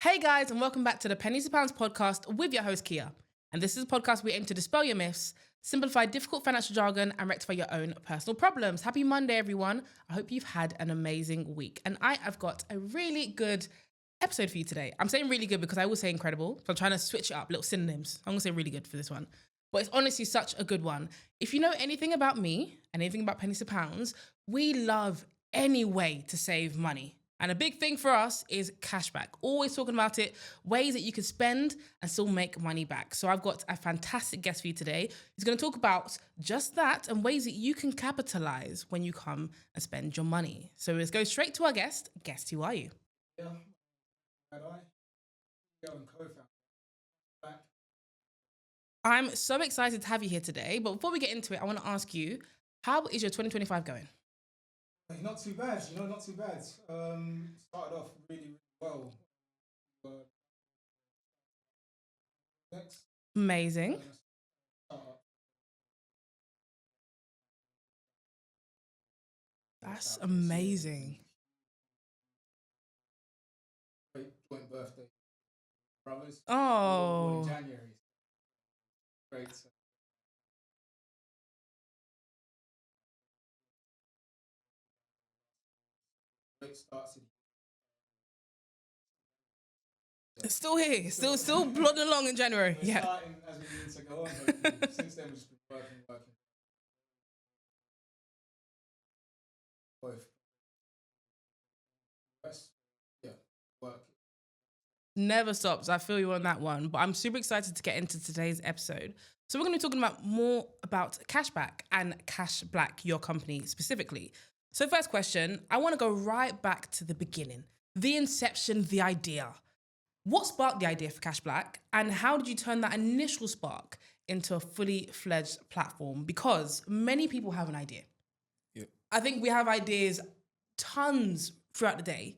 Hey guys, and welcome back to the Pennies to Pounds podcast with your host Kia. And this is a podcast where we aim to dispel your myths, simplify difficult financial jargon, and rectify your own personal problems. Happy Monday, everyone. I hope you've had an amazing week. And I have got a really good episode for you today. I'm saying really good because I always say incredible. So I'm trying to switch it up, little synonyms. I'm going to say really good for this one. But it's honestly such a good one. If you know anything about me and anything about Pennies to Pounds, we love any way to save money. And a big thing for us is cashback. Always talking about it, ways that you can spend and still make money back. So I've got a fantastic guest for you today. He's going to talk about just that and ways that you can capitalize when you come and spend your money. So let's go straight to our guest. Guest, who are you? Yeah, Addai, CEO and co-founder. Back. I'm so excited to have you here today. But before we get into it, I want to ask you, how is your 2025 going? Not too bad, not too bad. Started off really well. Next, Amazing. That's amazing. Great joint birthday, brothers. Oh. In January. Great. Great start to It's still here, still plodding along in January. We're Yeah. starting as we need to go on. But since then, we've just been working. Both. Yeah, work. Never stops. I feel you on that one. But I'm super excited to get into today's episode. So we're going to be talking about more about Cashback and Cashblack, your company specifically. So first question, I want to go right back to the beginning. The inception, the idea. What sparked the idea for Cashblack and how did you turn that initial spark into a fully fledged platform? Because many people have an idea. Yeah. I think we have ideas tons throughout the day,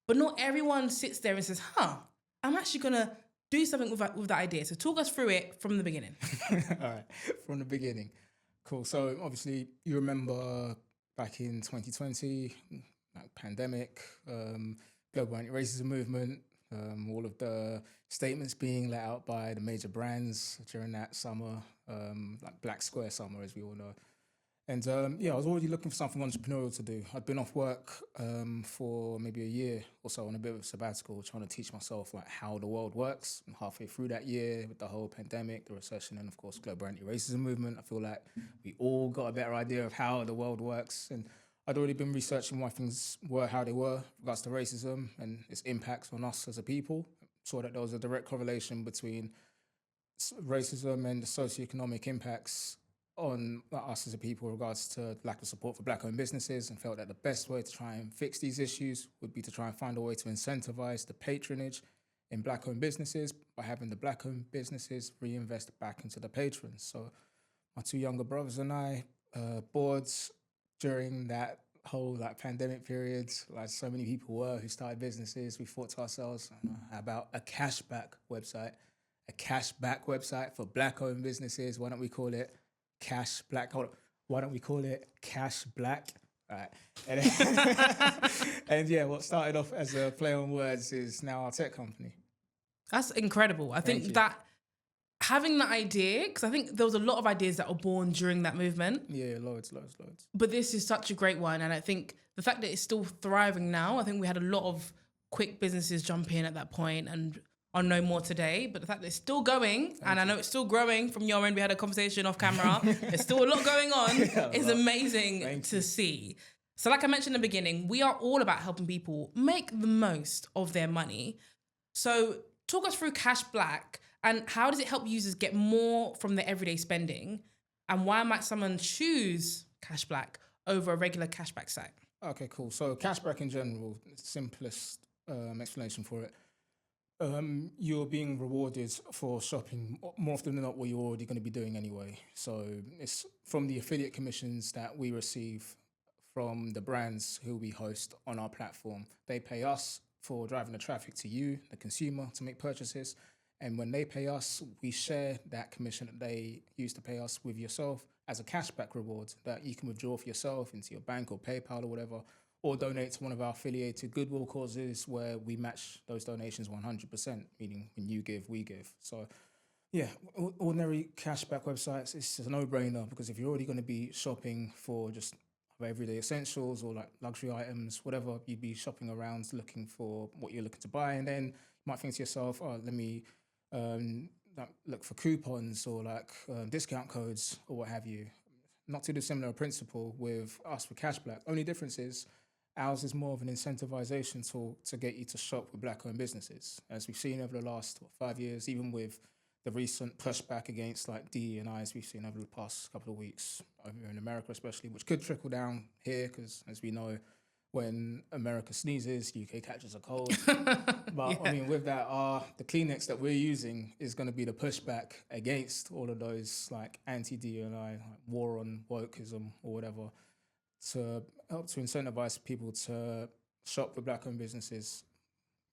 but not everyone sits there and says, I'm actually going to do something with that idea. So talk us through it from the beginning. All right, from the beginning. Cool. So obviously you remember back in 2020, like pandemic, global anti-racism movement, all of the statements being let out by the major brands during that summer, like Black Square summer, as we all know. And I was already looking for something entrepreneurial to do. I'd been off work for maybe a year or so on a bit of a sabbatical, trying to teach myself like how the world works. And halfway through that year, with the whole pandemic, the recession, and of course global anti-racism movement, I feel like we all got a better idea of how the world works. And I'd already been researching why things were how they were with regards to racism and its impacts on us as a people. Saw that there was a direct correlation between racism and the socioeconomic impacts on us as a people in regards to lack of support for black-owned businesses, and felt that the best way to try and fix these issues would be to try and find a way to incentivize the patronage in black-owned businesses by having the black-owned businesses reinvest back into the patrons. So my two younger brothers and I, boards during that whole pandemic period, like so many people were who started businesses, we thought to ourselves, how about a cashback website for black-owned businesses? Why don't we call it Cashblack? Why don't we call it Cashblack? All right. And what started off as a play on words is now our tech company. That's incredible. I think that having that idea, because I think there was a lot of ideas that were born during that movement. Yeah, loads. But this is such a great one. And I think the fact that it's still thriving now, I think we had a lot of quick businesses jump in at that point and are no more today. But the fact that it's still going, I know it's still growing from your end, we had a conversation off camera, there's still a lot going on, is amazing to see. So like I mentioned in the beginning, we are all about helping people make the most of their money. So talk us through Cashblack and how does it help users get more from their everyday spending? And why might someone choose Cashblack over a regular cashback site? Okay, cool. So cashback in general, simplest explanation for it. You're being rewarded for shopping more often than not what you're already going to be doing anyway. So it's from the affiliate commissions that we receive from the brands who we host on our platform. They pay us for driving the traffic to you, the consumer, to make purchases. And when they pay us, we share that commission that they used to pay us with yourself as a cashback reward that you can withdraw for yourself into your bank or PayPal or whatever, or donate to one of our affiliated goodwill causes where we match those donations 100%, meaning when you give, we give. So yeah, ordinary cashback websites, it's a no-brainer because if you're already going to be shopping for just everyday essentials or like luxury items, whatever, you'd be shopping around looking for what you're looking to buy, and then you might think to yourself, oh, let me look for coupons or like discount codes or what have you. Not too dissimilar principle with us with Cashblack. Only difference is ours is more of an incentivization tool to get you to shop with Black-owned businesses. As we've seen over the last 5 years, even with the recent pushback against like DE&Is we've seen over the past couple of weeks over in America especially, which could trickle down here because as we know, when America sneezes, UK catches a cold. But I mean, with that, the Kleenex that we're using is going to be the pushback against all of those like anti-DE&I, like war on wokeism or whatever, to help to incentivize people to shop with Black-owned businesses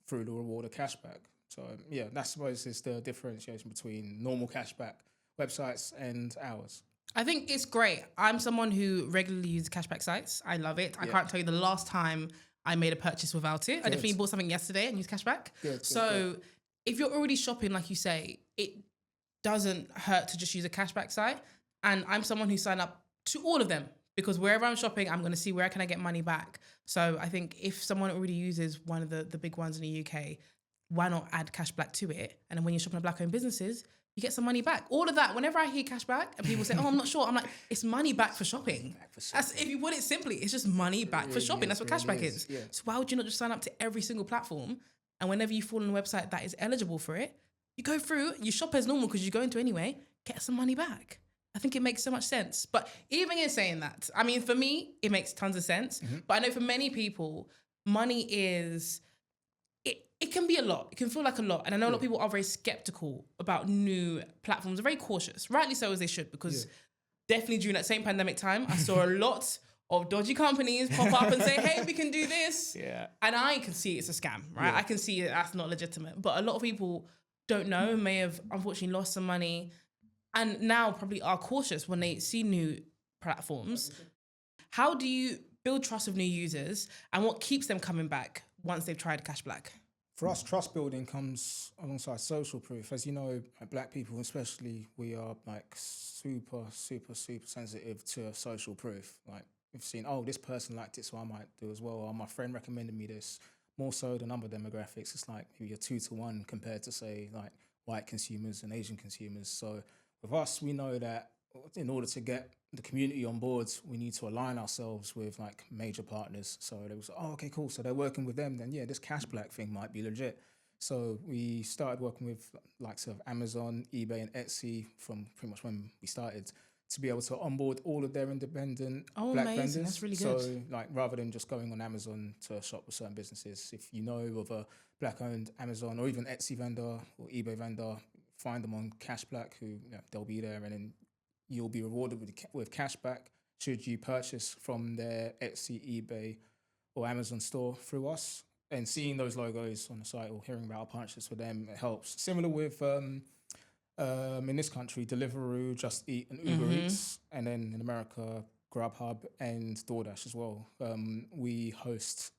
through the reward of cashback. So yeah, that I suppose is the differentiation between normal cashback websites and ours. I think it's great. I'm someone who regularly uses cashback sites. I love it. I can't tell you the last time I made a purchase without it. I definitely bought something yesterday and used cashback. Good. If you're already shopping, like you say, it doesn't hurt to just use a cashback site. And I'm someone who signed up to all of them because wherever I'm shopping, I'm going to see where can I get money back. So I think if someone already uses one of the big ones in the UK, why not add cashback to it? And then when you're shopping at Black-owned businesses, you get some money back. All of that, whenever I hear cashback and people say, oh, I'm not sure, I'm like, it's money back for shopping. If you put it simply, it's just money back for shopping. That's what cashback is. Yeah. So why would you not just sign up to every single platform? And whenever you fall on a website that is eligible for it, you go through, you shop as normal because you're going to anyway, get some money back. I think it makes so much sense. But even in saying that, I mean, for me, it makes tons of sense. Mm-hmm. But I know for many people, money is... It can be a lot. It can feel like a lot. And I know a lot of people are very skeptical about new platforms. They're very cautious. Rightly so, as they should, because definitely during that same pandemic time, I saw a lot of dodgy companies pop up and say, hey, we can do this. Yeah. And I can see it's a scam, right? Yeah. I can see that's not legitimate. But a lot of people don't know, may have unfortunately lost some money, and now probably are cautious when they see new platforms. How do you build trust with new users, and what keeps them coming back once they've tried Cashblack? For us, trust building comes alongside social proof. As you know, like Black people especially, we are like super sensitive to social proof. Like we've seen, oh, this person liked it, so I might do as well. Or my friend recommended me this. More so than other demographics, it's like maybe a 2-to-1 compared to say like white consumers and Asian consumers. So with us, we know that in order to get the community on board, we need to align ourselves with like major partners. So there was, oh, okay, cool. So they're working with them. Then yeah, this Cashblack thing might be legit. So we started working with likes of Amazon, eBay, and Etsy from pretty much when we started to be able to onboard all of their independent Black vendors. That's really good. So like rather than just going on Amazon to shop with certain businesses, if you know of a Black-owned Amazon or even Etsy vendor or eBay vendor, find them on Cashblack, who they'll be there, and then you'll be rewarded with cashback should you purchase from their Etsy, eBay, or Amazon store through us. And seeing those logos on the site or hearing about our partnerships with them, it helps. Similar with, in this country, Deliveroo, Just Eat, and Uber Eats. And then in America, Grubhub and DoorDash as well. We host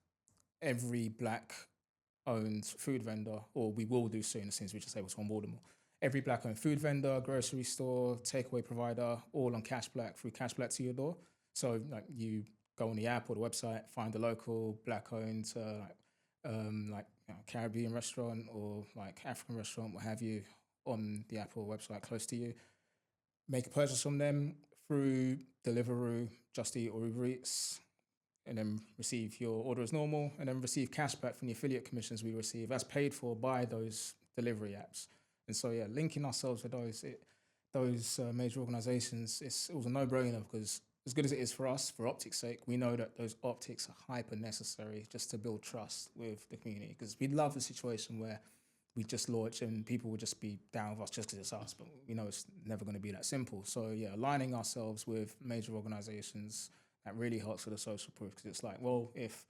every Black-owned food vendor, or we will do soon as soon as we're just able to onboard them all. Every Black-owned food vendor, grocery store, takeaway provider, all on Cashblack through Cashblack to your door. So like you go on the app or the website, find a local Black-owned Caribbean restaurant or like African restaurant, what have you, on the app or website close to you. Make a purchase from them through Deliveroo, Just Eat, or Uber Eats, and then receive your order as normal, and then receive cashback from the affiliate commissions we receive as paid for by those delivery apps. And so, yeah, linking ourselves with those major organizations, it was a no-brainer because as good as it is for us, for optics' sake, we know that those optics are hyper necessary just to build trust with the community, because we'd love a situation where we just launch and people would just be down with us just because it's us, but we know it's never going to be that simple. So, yeah, aligning ourselves with major organizations, that really helps with the social proof, because it's like, well, if,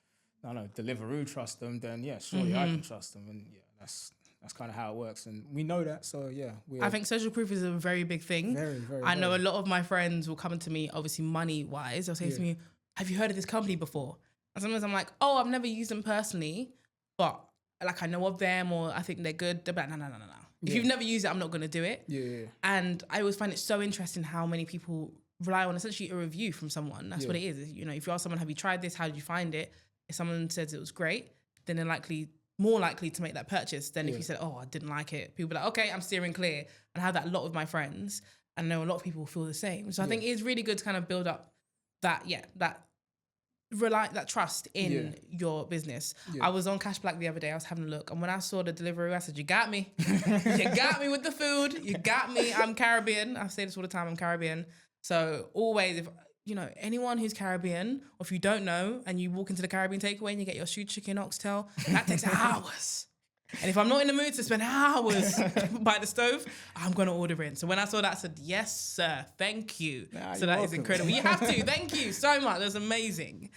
Deliveroo trust them, then, yeah, surely I can trust them. And, yeah, that's kind of how it works. And we know that. So, yeah. I think social proof is a very big thing. Very, very. I know a lot of my friends will come to me, obviously money-wise. They'll say to me, have you heard of this company before? And sometimes I'm like, oh, I've never used them personally, but like I know of them or I think they're good. They're like, no. If you've never used it, I'm not going to do it. Yeah. And I always find it so interesting how many people rely on essentially a review from someone. That's what it is. You know, if you ask someone, have you tried this? How did you find it? If someone says it was great, then they're more likely to make that purchase than if you said, oh, I didn't like it. People are like, okay, I'm steering clear. And I have that a lot with my friends. And I know a lot of people feel the same. So I think it's really good to kind of build up that trust in your business. I was on Cashblack the other day. I was having a look. And when I saw the delivery, I said, you got me. You got me with the food. You got me. I'm Caribbean. I say this all the time. I'm Caribbean. So always, if you know anyone who's Caribbean, or if you don't know, and you walk into the Caribbean takeaway and you get your stewed chicken oxtail, that takes hours. And if I'm not in the mood to spend hours by the stove, I'm going to order in. So when I saw that, I said, yes, sir. Thank you. So that is incredible. You have to. Thank you so much. That's amazing.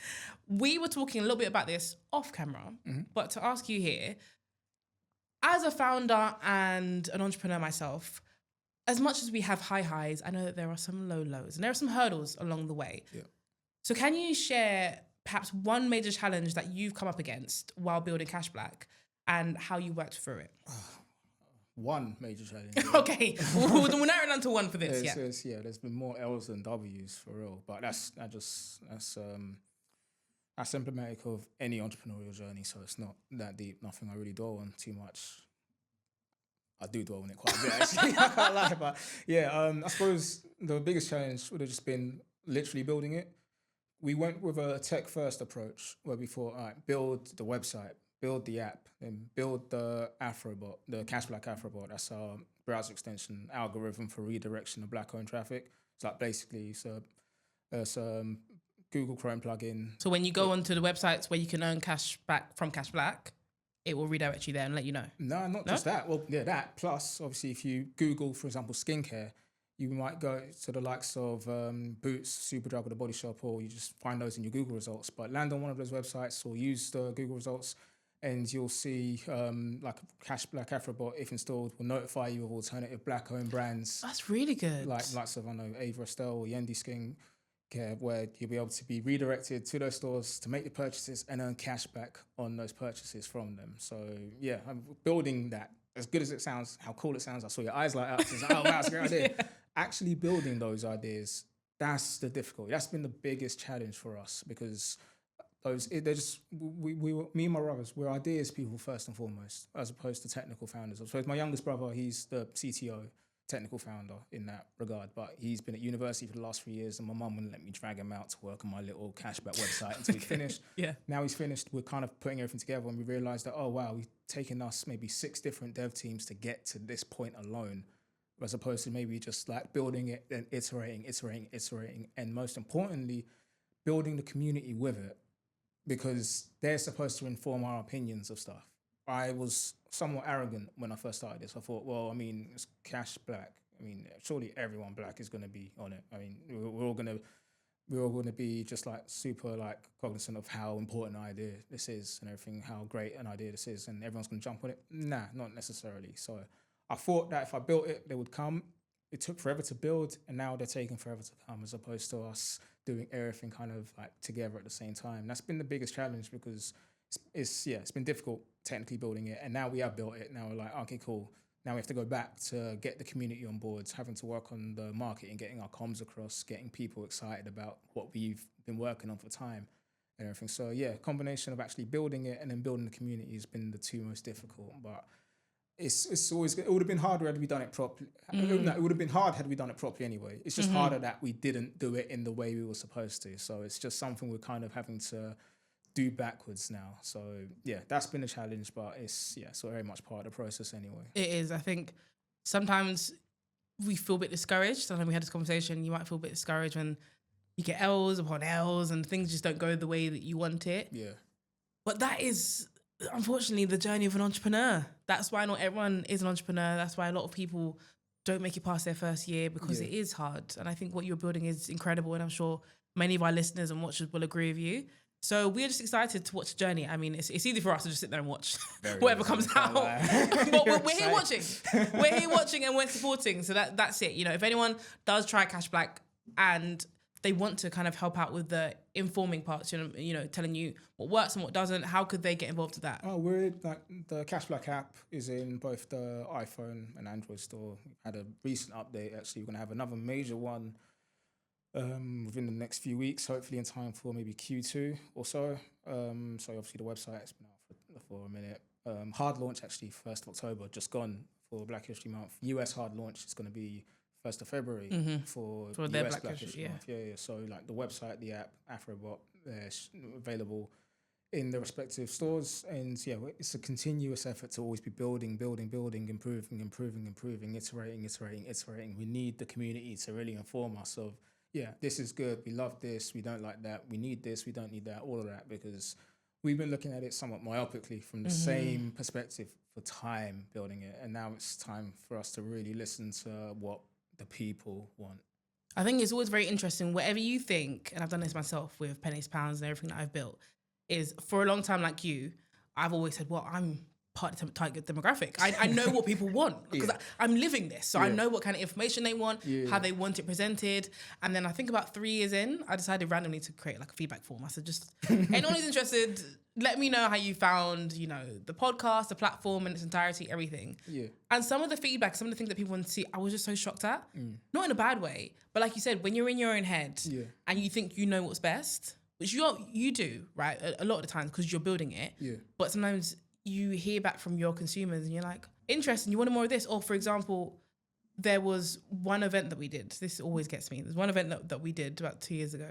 We were talking a little bit about this off camera, but to ask you here, as a founder and an entrepreneur myself, as much as we have high highs, I know that there are some low lows and there are some hurdles along the way. Yeah. So can you share perhaps one major challenge that you've come up against while building Cashblack and how you worked through it? One major challenge. Okay, we'll narrow it down to one for this. There's been more L's than W's for real, but that's emblematic of any entrepreneurial journey. So it's not that deep. Nothing I really dwell on too much. I do dwell on it quite a bit, actually. I can't lie, but I suppose the biggest challenge would have just been literally building it. We went with a tech-first approach where we thought, all right, build the website, build the app, then build the Afrobot, the Cashblack Afrobot. That's our browser extension algorithm for redirection of black-owned traffic. It's like basically it's a Google Chrome plugin. So when you go onto the websites where you can earn cash back from Cashblack, it will redirect you there and let you know. No, not just that. Well, that. Plus, obviously, if you Google, for example, skincare, you might go to the likes of Boots, Superdrug, or The Body Shop, or you just find those in your Google results. But land on one of those websites or use the Google results, and you'll see like Cashblack Afrobot, if installed, will notify you of alternative black-owned brands. That's really good. Like likes of, I know, Ava Estelle or Yendi Skin Care, where you'll be able to be redirected to those stores to make the purchases and earn cash back on those purchases from them. So I'm building that. As good as it sounds, how cool it sounds, I saw your eyes light up. It's like, oh wow, that's a great idea. Actually building those ideas, that's the difficulty. That's been the biggest challenge for us, because me and my brothers, we're ideas people first and foremost, as opposed to technical founders. I suppose my youngest brother, he's the CTO, technical founder in that regard, but he's been at university for the last 3 years, and my mum wouldn't let me drag him out to work on my little Cashback website until he's finished. Now he's finished, we're kind of putting everything together, and we realized that, oh wow, we've taken us maybe 6 different dev teams to get to this point alone, as opposed to maybe just like building it and iterating, and most importantly, building the community with it, because they're supposed to inform our opinions of stuff. I was somewhat arrogant when I first started this. I thought, well, I mean, it's Cashblack. I mean, surely everyone black is going to be on it. I mean, we're all going to be just like super like cognizant of how important an idea this is and everything, how great an idea this is, and everyone's going to jump on it. Nah, not necessarily. So I thought that if I built it, they would come. It took forever to build, and now they're taking forever to come, as opposed to us doing everything kind of like together at the same time. That's been the biggest challenge, because it's been difficult technically building it, and now we have built it. Now we're like, okay, cool. Now we have to go back to get the community on board, having to work on the marketing, getting our comms across, getting people excited about what we've been working on for time and everything. So combination of actually building it and then building the community has been the two most difficult. But it would have been harder had we done it properly. No, it would have been hard had we done it properly anyway. It's just harder that we didn't do it in the way we were supposed to. So it's just something we're kind of having to do backwards now. So that's been a challenge, but it's very much part of the process anyway. It is. I think sometimes we feel a bit discouraged. Sometimes we had this conversation, you might feel a bit discouraged when you get L's upon L's and things just don't go the way that you want it. Yeah. But that is unfortunately the journey of an entrepreneur. That's why not everyone is an entrepreneur. That's why a lot of people don't make it past their first year, because it is hard. And I think what you're building is incredible, and I'm sure many of our listeners and watchers will agree with you. So we're just excited to watch the journey. I mean, it's easy for us to just sit there and watch whatever comes out. But we're here watching. We're here watching and we're supporting. So that's it. You know, if anyone does try Cashblack and they want to kind of help out with the informing parts, telling you what works and what doesn't, how could they get involved with that? Oh, we're like the Cashblack app is in both the iPhone and Android store. We had a recent update. Actually, we're going to have another major one within the next few weeks, hopefully in time for maybe Q2 or so. So obviously the website has been out for a minute. Hard launch actually 1st of October, just gone for Black History Month. US hard launch is going to be 1st of February for their US Black History Month. Yeah. So like the website, the app, Afrobot, they're available in the respective stores. And yeah, it's a continuous effort to always be building, improving, iterating. We need the community to really inform us of, yeah, this is good, we love this, we don't like that, we need this, we don't need that, all of that, because we've been looking at it somewhat myopically from the same perspective for time building it. And now it's time for us to really listen to what the people want. I think it's always very interesting, whatever you think, and I've done this myself with pennies, pounds and everything that I've built, is for a long time like you, I've always said, well, I'm part of the target demographic. I know what people want because I'm living this. So I know what kind of information they want, how they want it presented. And then I think about 3 years in, I decided randomly to create like a feedback form. I said, just anyone who's interested, let me know how you found, the podcast, the platform in its entirety, everything. Yeah. And some of the feedback, some of the things that people want to see, I was just so shocked at. Not in a bad way, but like you said, when you're in your own head and you think you know what's best, which you do, right? A lot of the times because you're building it. Yeah. But sometimes you hear back from your consumers and you're like, interesting, you wanted more of this? Or for example, there was one event that we did. This always gets me. There's one event that we did about 2 years ago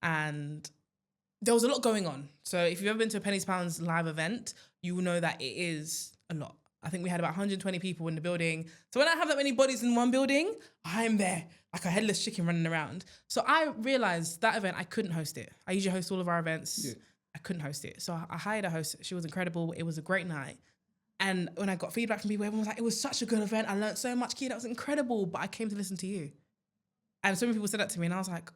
and there was a lot going on. So if you've ever been to a Pennies Pounds live event, you will know that it is a lot. I think we had about 120 people in the building. So when I have that many bodies in one building, I'm there like a headless chicken running around. So I realized that event, I couldn't host it. I usually host all of our events. Yeah. I couldn't host it. So I hired a host. She was incredible. It was a great night. And when I got feedback from people, everyone was like, it was such a good event. I learned so much, Kia. That was incredible. But I came to listen to you. And so many people said that to me and I was like,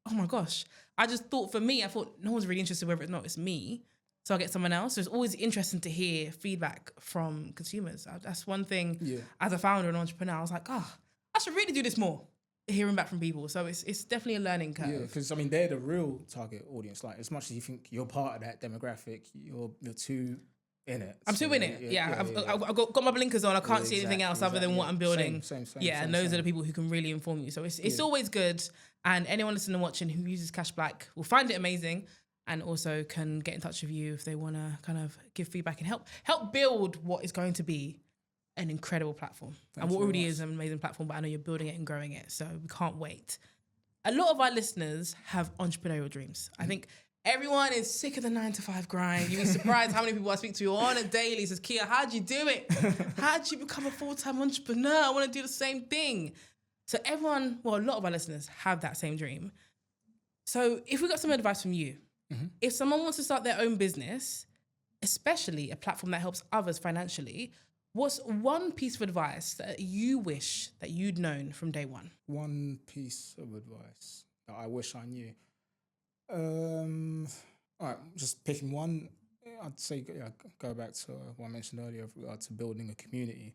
oh my gosh. I just thought for me, I thought no one's really interested whether or not it's me. So I'll get someone else. So it's always interesting to hear feedback from consumers. That's one thing as a founder and entrepreneur, I was like, I should really do this more. Hearing back from people. So it's definitely a learning curve. Yeah, because I mean, they're the real target audience. Like as much as you think you're part of that demographic, you're too in it. I'm too in it. Yeah. I've got my blinkers on. I can't see anything else other than what I'm building. Same, and those are the people who can really inform you. So it's always good. And anyone listening and watching who uses Cashblack will find it amazing and also can get in touch with you if they want to kind of give feedback and help build what is going to be an incredible platform. And what already is an amazing platform, but I know you're building it and growing it. So we can't wait. A lot of our listeners have entrepreneurial dreams. I think everyone is sick of the 9-to-5 grind. You'd be surprised how many people I speak to on a daily says, Kia, how'd you do it? How'd you become a full-time entrepreneur? I want to do the same thing. So a lot of our listeners have that same dream. So if we got some advice from you, if someone wants to start their own business, especially a platform that helps others financially, what's one piece of advice that you wish that you'd known from day one? One piece of advice that I wish I knew. All right, just picking one. I'd say go back to what I mentioned earlier with regard to building a community.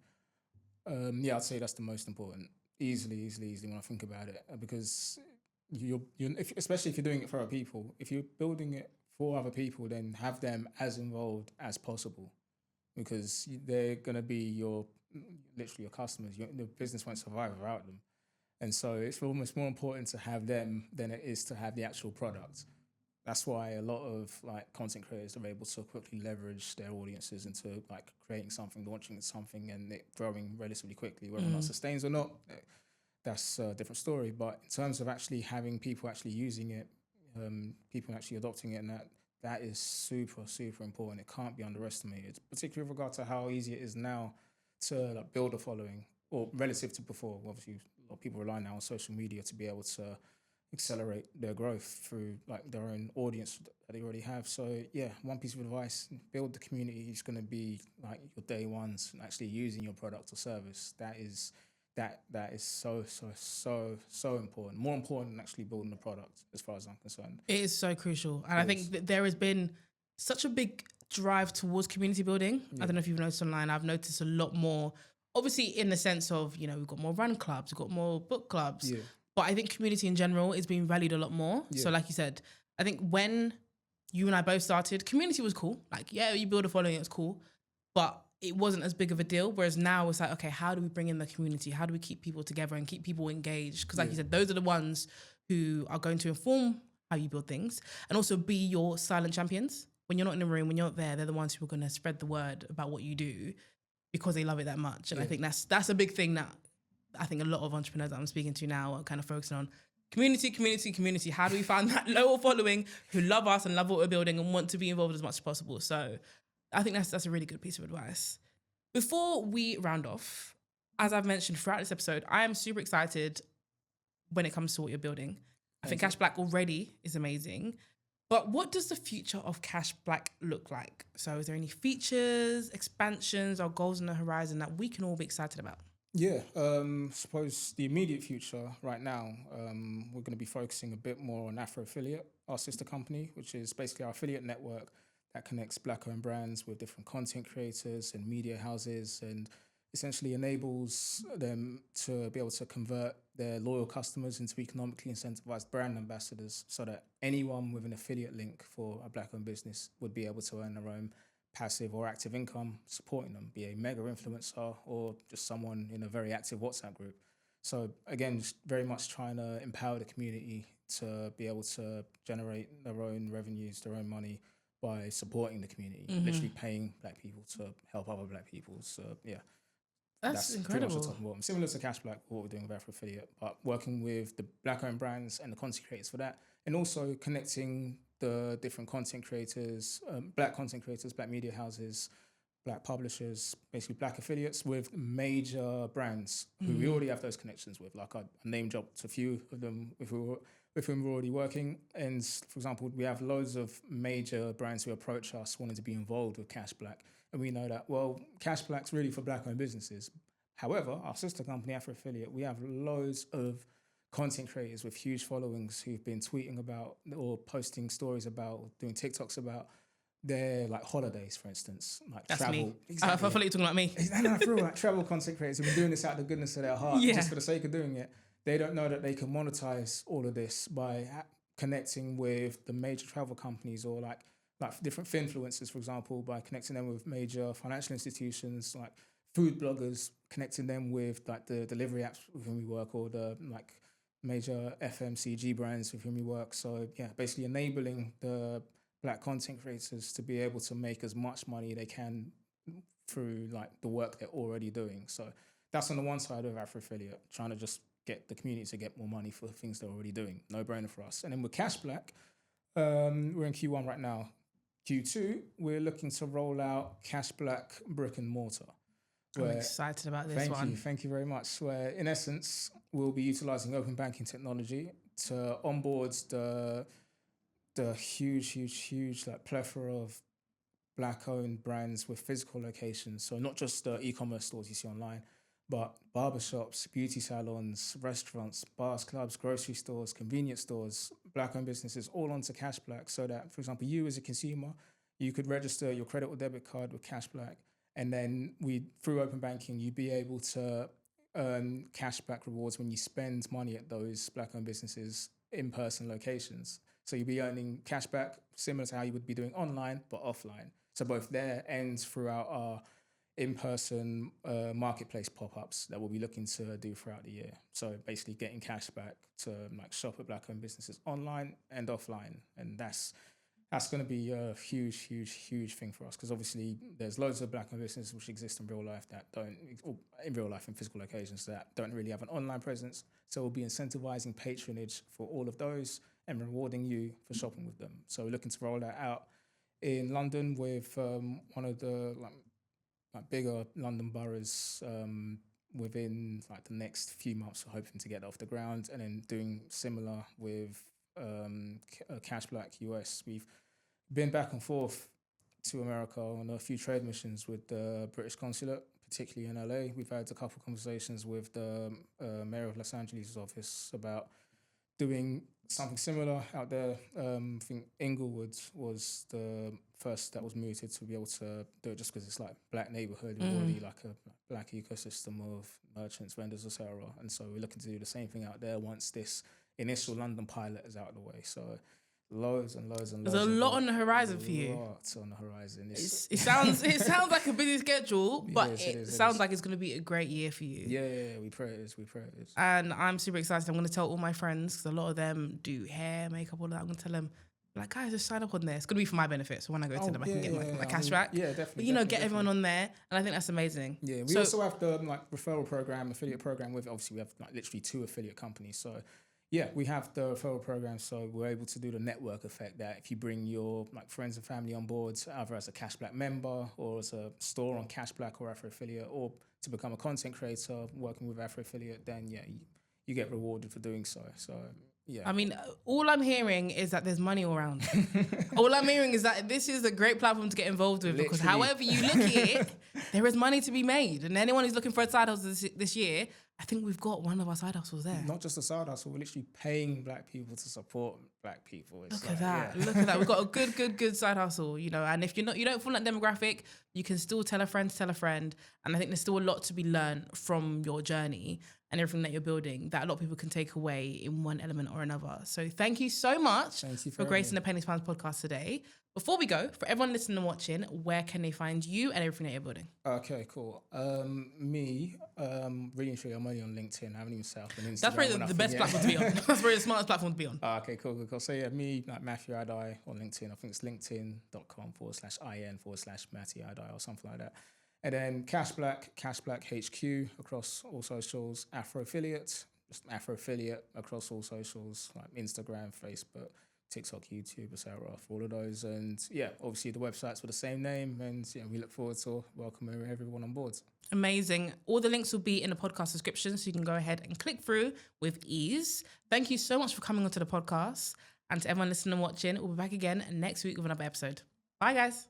I'd say that's the most important. Easily when I think about it, because especially if you're doing it for other people, if you're building it for other people, then have them as involved as possible. Because they're going to be literally your customers. The business won't survive without them. And so it's almost more important to have them than it is to have the actual product. That's why a lot of content creators are able to quickly leverage their audiences into creating something, launching something and it growing relatively quickly. Whether or not it sustains or not, that's a different story. But in terms of actually having people actually using it, people actually adopting it, and that is super, super important. It can't be underestimated, particularly with regard to how easy it is now to build a following, or relative to before. Obviously, a lot of people rely now on social media to be able to accelerate their growth through their own audience that they already have. So one piece of advice: build the community. It's going to be your day ones and actually using your product or service. That is so important. More important than actually building the product, as far as I'm concerned. It is so crucial. And I think that there has been such a big drive towards community building. I don't know if you've noticed online. I've noticed a lot more, obviously in the sense of, we've got more run clubs, we've got more book clubs. But I think community in general is being valued a lot more. Yeah. So like you said, I think when you and I both started, community was cool. Like, yeah, you build a following, it's cool. But it wasn't as big of a deal. Whereas now it's like, okay, how do we bring in the community? How do we keep people together and keep people engaged? Because like you said, those are the ones who are going to inform how you build things and also be your silent champions. When you're not in the room, when you're not there, they're the ones who are going to spread the word about what you do because they love it that much. And I think that's a big thing that I think a lot of entrepreneurs that I'm speaking to now are kind of focusing on. Community. How do we find that loyal following who love us and love what we're building and want to be involved as much as possible? So I think that's a really good piece of advice. Before we round off, as I've mentioned throughout this episode, I am super excited when it comes to what you're building. I think Cashblack already is amazing. But what does the future of Cashblack look like? So is there any features, expansions, or goals on the horizon that we can all be excited about? Yeah, suppose the immediate future right now, we're going to be focusing a bit more on Afro Affiliate, our sister company, which is basically our affiliate network that connects Black-owned brands with different content creators and media houses and essentially enables them to be able to convert their loyal customers into economically incentivized brand ambassadors so that anyone with an affiliate link for a Black-owned business would be able to earn their own passive or active income supporting them, be a mega influencer or just someone in a very active WhatsApp group. So again, just very much trying to empower the community to be able to generate their own revenues, their own money by supporting the community, literally paying Black people to help other Black people. So yeah, That's pretty much the incredible. top and bottom. Similar to Cashblack, what we're doing with Afro Affiliate, but working with the Black-owned brands and the content creators for that, and also connecting the different content creators, Black content creators, Black media houses, Black publishers, basically Black affiliates with major brands who we already have those connections with. Like I name dropped a few of them with whom we're already working. And for example, we have loads of major brands who approach us wanting to be involved with Cashblack. And we know that, well, Cashblack's really for Black-owned businesses. However, our sister company, Afro Affiliate, we have loads of content creators with huge followings who've been tweeting about or posting stories about, or doing TikToks about their like holidays, for instance, like That's travel. me. Exactly. I feel like you're talking about me. No, for real, like travel content creators who've been doing this out of the goodness of their heart, just for the sake of doing it. They don't know that they can monetize all of this by connecting with the major travel companies or like different influencers, for example, by connecting them with major financial institutions, like food bloggers, connecting them with like the delivery apps with whom we work or the like major FMCG brands with whom we work. So yeah, basically enabling the Black content creators to be able to make as much money they can through like the work they're already doing. So that's on the one side of Afro Affiliate, trying to just get the community to get more money for things they're already doing. No brainer for us. And then with Cashblack, we're in Q1 right now. Q2, we're looking to roll out Cashblack brick and mortar. I'm excited about this one. Thank you very much. Where in essence, we'll be utilizing open banking technology to onboard the huge like plethora of Black-owned brands with physical locations. So not just the e-commerce stores you see online, but barbershops, beauty salons, restaurants, bars, clubs, grocery stores, convenience stores, Black-owned businesses, all onto Cashblack. So that, for example, you as a consumer, you could register your credit or debit card with Cashblack, and then through open banking, you'd be able to earn cashback rewards when you spend money at those Black-owned businesses in-person locations. So you'll be earning cashback similar to how you would be doing online, but offline. So both there and throughout our in-person marketplace pop-ups that we'll be looking to do throughout the year. So basically getting cashback to like shop at Black-owned businesses online and offline. And that's going to be a huge thing for us because obviously there's loads of Black-owned businesses which exist in real life that don't, or in real life in physical locations that don't really have an online presence. So we'll be incentivizing patronage for all of those and rewarding you for shopping with them. So we're looking to roll that out in London with one of the like bigger London boroughs within like the next few months. We're hoping to get off the ground and then doing similar with Cashblack US. We've been back and forth to America on a few trade missions with the British consulate, particularly in LA. We've had a couple of conversations with the mayor of Los Angeles' office about doing something similar out there. I think Inglewood was the first that was mooted to be able to do it, just because it's like black neighborhood, we've already like a black ecosystem of merchants, vendors, etc. And so we're looking to do the same thing out there once this initial London pilot is out of the way. So loads and loads and loads. There's a lot on the horizon for you. Lots on the horizon. It sounds like a busy schedule, but it sounds like it's going to be a great year for you. Yeah. We pray it is. And I'm super excited. I'm going to tell all my friends, because a lot of them do hair, makeup, all that. I'm going to tell them, like, guys, just sign up on there. It's going to be for my benefit. So when I go to them, I can get my cashback. Definitely. But, get everyone on there. And I think that's amazing. Yeah, we also have the referral program, affiliate program with, obviously we have literally 2 affiliate companies. So yeah, we have the referral program, so we're able to do the network effect that if you bring your friends and family on board, either as a Cashblack member or as a store on Cashblack or Afro Affiliate, or to become a content creator working with Afro Affiliate, then you get rewarded for doing so. So yeah. I mean, all I'm hearing is that there's money all around. All I'm hearing is that this is a great platform to get involved with, because however you look at it, there is money to be made. And anyone who's looking for a side hustle this year, I think we've got one of our side hustles there. Not just a side hustle, we're literally paying black people to support black people. Look at that. Look at that. We've got a good side hustle, and if you don't fall in that demographic, you can still tell a friend. And I think there's still a lot to be learned from your journey and everything that you're building that a lot of people can take away in one element or another. So thank you so much for gracing the Pennies Pounds podcast today. Before we go, for everyone listening and watching, where can they find you and everything that you're building? Okay, cool. Me, really and truly, I'm only on LinkedIn. I haven't even set up an Instagram. That's probably the best platform to be on. That's probably the smartest platform to be on. Okay, cool. So yeah, me, Matthew Addai on LinkedIn. I think it's linkedin.com/in/Matthew Addai or something like that. And then Cashblack HQ across all socials, Afro Affiliate, just Afro Affiliate across all socials, like Instagram, Facebook, TikTok, YouTube, etc. for all of those. And yeah, obviously the websites were the same name, and we look forward to welcoming everyone on board. Amazing. All the links will be in the podcast description, so you can go ahead and click through with ease. Thank you so much for coming onto the podcast. And to everyone listening and watching, we'll be back again next week with another episode. Bye, guys.